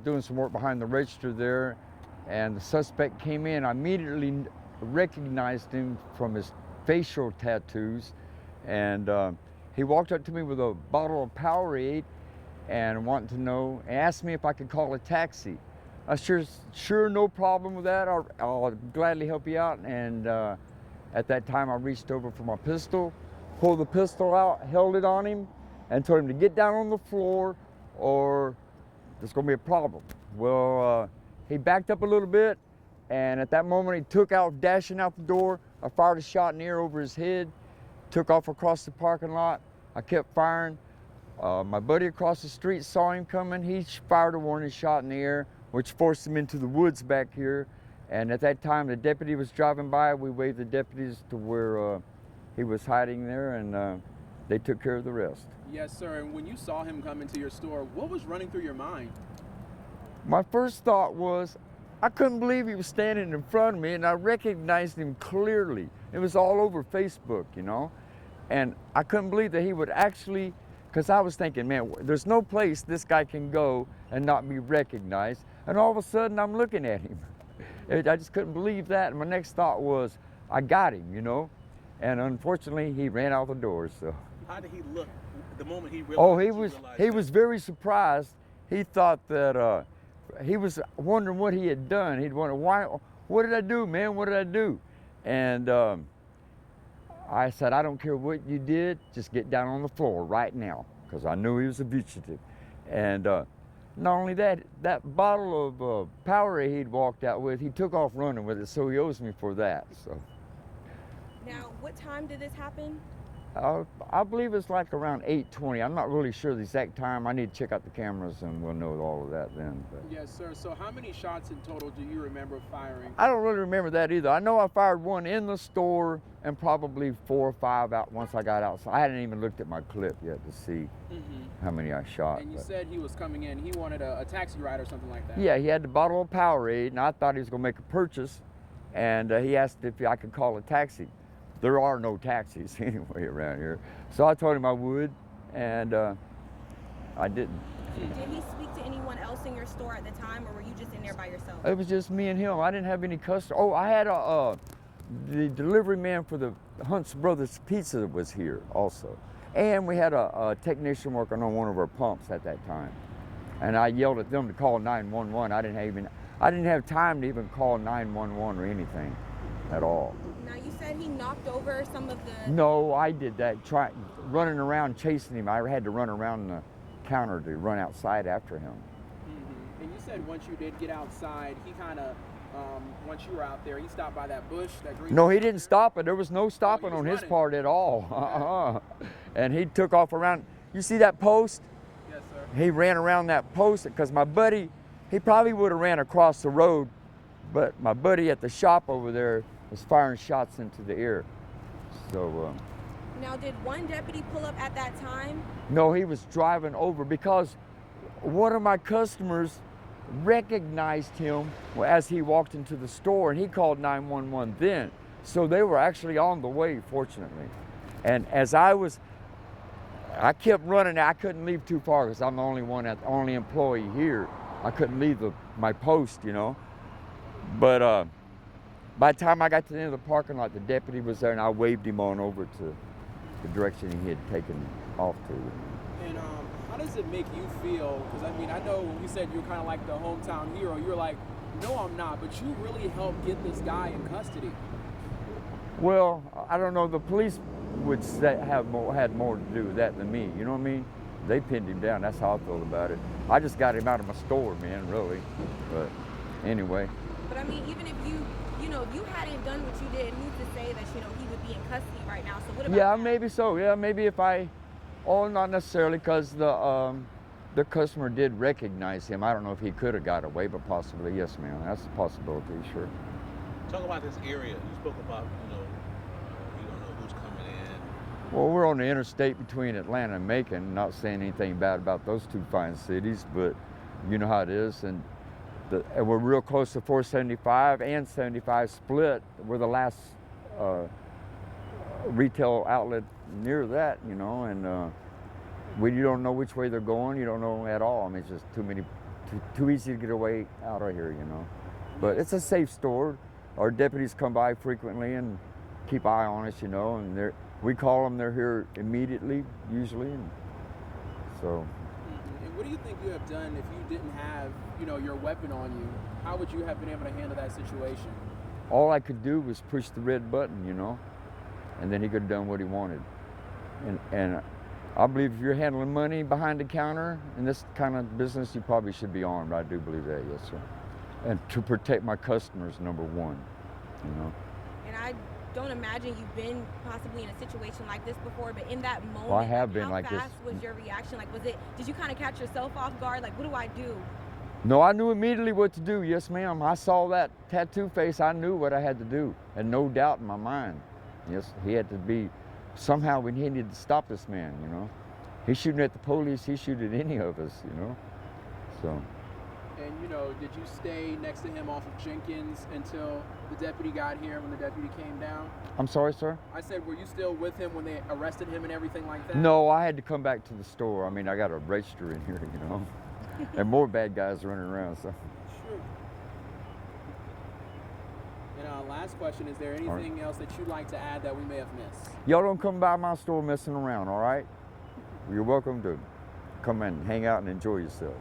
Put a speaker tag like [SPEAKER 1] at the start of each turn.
[SPEAKER 1] Doing some work behind the register there, and the suspect came in. I immediately recognized him from his facial tattoos, and he walked up to me with a bottle of Powerade and wanted to know, asked me if I could call a taxi. I sure, no problem with that. I'll gladly help you out. And at that time, I reached over for my pistol, pulled the pistol out, held it on him, and told him to get down on the floor or there's gonna be a problem. Well, he backed up a little bit, and at that moment he took out, dashing out the door. I fired a shot in the air over his head, took off across the parking lot. I kept firing. My buddy across the street saw him coming. He fired a warning shot in the air, which forced him into the woods back here. And at that time, the deputy was driving by. We waved the deputies to where he was hiding there, and they took care of the rest.
[SPEAKER 2] Yes, sir. And when you saw him come into your store, what was running through your mind?
[SPEAKER 1] My first thought was, I couldn't believe he was standing in front of me, and I recognized him clearly. It was all over Facebook, you know? And I couldn't believe that he would actually, because I was thinking, man, there's no place this guy can go and not be recognized. And all of a sudden, I'm looking at him. I just couldn't believe that. And my next thought was, I got him, you know? And unfortunately, he ran out the door, so.
[SPEAKER 3] How did he look the moment he realized?
[SPEAKER 1] Oh, he was very surprised. He thought that he was wondering what he had done. He'd wonder, why? What did I do, man? What did I do? And I said, I don't care what you did, just get down on the floor right now, because I knew he was a fugitive. And not only that, that bottle of Powerade he'd walked out with, he took off running with it, so he owes me for that. So.
[SPEAKER 4] Now, what time did this happen?
[SPEAKER 1] I believe it's like around 8:20. I'm not really sure the exact time. I need to check out the cameras and we'll know all of that then. But.
[SPEAKER 2] Yes, sir. So how many shots in total do you remember firing?
[SPEAKER 1] I don't really remember that either. I know I fired one in the store and probably 4 or 5 out once I got outside. I hadn't even looked at my clip yet to see how many I shot.
[SPEAKER 2] And you said he was coming in. He wanted a taxi ride or something like that.
[SPEAKER 1] Yeah, he had the bottle of Powerade, and I thought he was going to make a purchase. And he asked if I could call a taxi. There are no taxis anyway around here. So I told him I would, and I didn't.
[SPEAKER 4] Did he speak to anyone else in your store at the time, or were you just in there by yourself?
[SPEAKER 1] It was just me and him. I didn't have any customers. Oh, I had the delivery man for the Hunt's Brothers Pizza was here also. And we had a technician working on one of our pumps at that time. And I yelled at them to call 911. I didn't have time to even call 911 or anything at all.
[SPEAKER 4] Now, you said he knocked over some of the...
[SPEAKER 1] No, I did that, running around chasing him. I had to run around the counter to run outside after him.
[SPEAKER 2] And you said once you did get outside, he kind of, once you were out there, he stopped by that bush, that green
[SPEAKER 1] No,
[SPEAKER 2] bush.
[SPEAKER 1] he didn't stop it. There was no stopping on his part at all. And he took off around. You see that post?
[SPEAKER 2] Yes, sir.
[SPEAKER 1] He ran around that post because my buddy, he probably would have ran across the road, but my buddy at the shop over there was firing shots into the air. So.
[SPEAKER 4] Now, did one deputy pull up at that time?
[SPEAKER 1] No, he was driving over because one of my customers recognized him as he walked into the store, and he called 911 then. So they were actually on the way, fortunately. And as I kept running. I couldn't leave too far because I'm the only employee here. I couldn't leave my post, you know. But by the time I got to the end of the parking lot, the deputy was there, and I waved him on over to the direction he had taken off to.
[SPEAKER 2] And how does it make you feel? Because, I mean, I know you said you're kind of like the hometown hero. You're like, no, I'm not, but you really helped get this guy in custody.
[SPEAKER 1] Well, I don't know. The police would had more to do with that than me. You know what I mean? They pinned him down. That's how I feel about it. I just got him out of my store, man, really. But anyway.
[SPEAKER 4] But I mean, even if if you hadn't done what you did, who's to say that, he would be in custody right now? So what about
[SPEAKER 1] Yeah,
[SPEAKER 4] that?
[SPEAKER 1] maybe so. Yeah, maybe if not necessarily, because the customer did recognize him. I don't know if he could have got away, but possibly, yes, ma'am. That's a possibility, sure.
[SPEAKER 3] Talk about this area. You spoke about, you don't know who's coming in.
[SPEAKER 1] Well, we're on the interstate between Atlanta and Macon. Not saying anything bad about those two fine cities, but you know how it is. And we're real close to 475 and 75 split. We're the last retail outlet near that, and you don't know which way they're going. You don't know at all. I mean, it's just too easy to get away out of here, you know. But it's a safe store. Our deputies come by frequently and keep eye on us, you know, and we call them, they're here immediately, usually. And so.
[SPEAKER 2] And what do you think you have done if you didn't have, you know, your weapon on you? How would you have been able to handle that situation?
[SPEAKER 1] All I could do was push the red button, you know, and then he could have done what he wanted. And I believe if you're handling money behind the counter in this kind of business, you probably should be armed. I do believe that, yes, sir. And to protect my customers, number one, you know.
[SPEAKER 4] And I don't imagine you've been possibly in a situation like this before, but in that moment,
[SPEAKER 1] Well, I have been like this.
[SPEAKER 4] How fast was your reaction? Like, did you kind of catch yourself off guard? Like, what do I do?
[SPEAKER 1] No, I knew immediately what to do. Yes, ma'am. I saw that tattoo face. I knew what I had to do, and no doubt in my mind. Yes, he had to be. Somehow we needed to stop this man. You know, he's shooting at the police. He's shooting at any of us. You know, so.
[SPEAKER 2] And you know, did you stay next to him off of Jenkins until the deputy got here? When the deputy came down?
[SPEAKER 1] I'm sorry, sir?
[SPEAKER 2] I said, were you still with him when they arrested him and everything like that?
[SPEAKER 1] No, I had to come back to the store. I mean, I got a register in here. You know. And more bad guys running around, so.
[SPEAKER 2] Sure. And last question, is there anything else that you'd like to add that we may have missed?
[SPEAKER 1] Y'all don't come by my store messing around, all right? You're welcome to come and hang out and enjoy yourselves.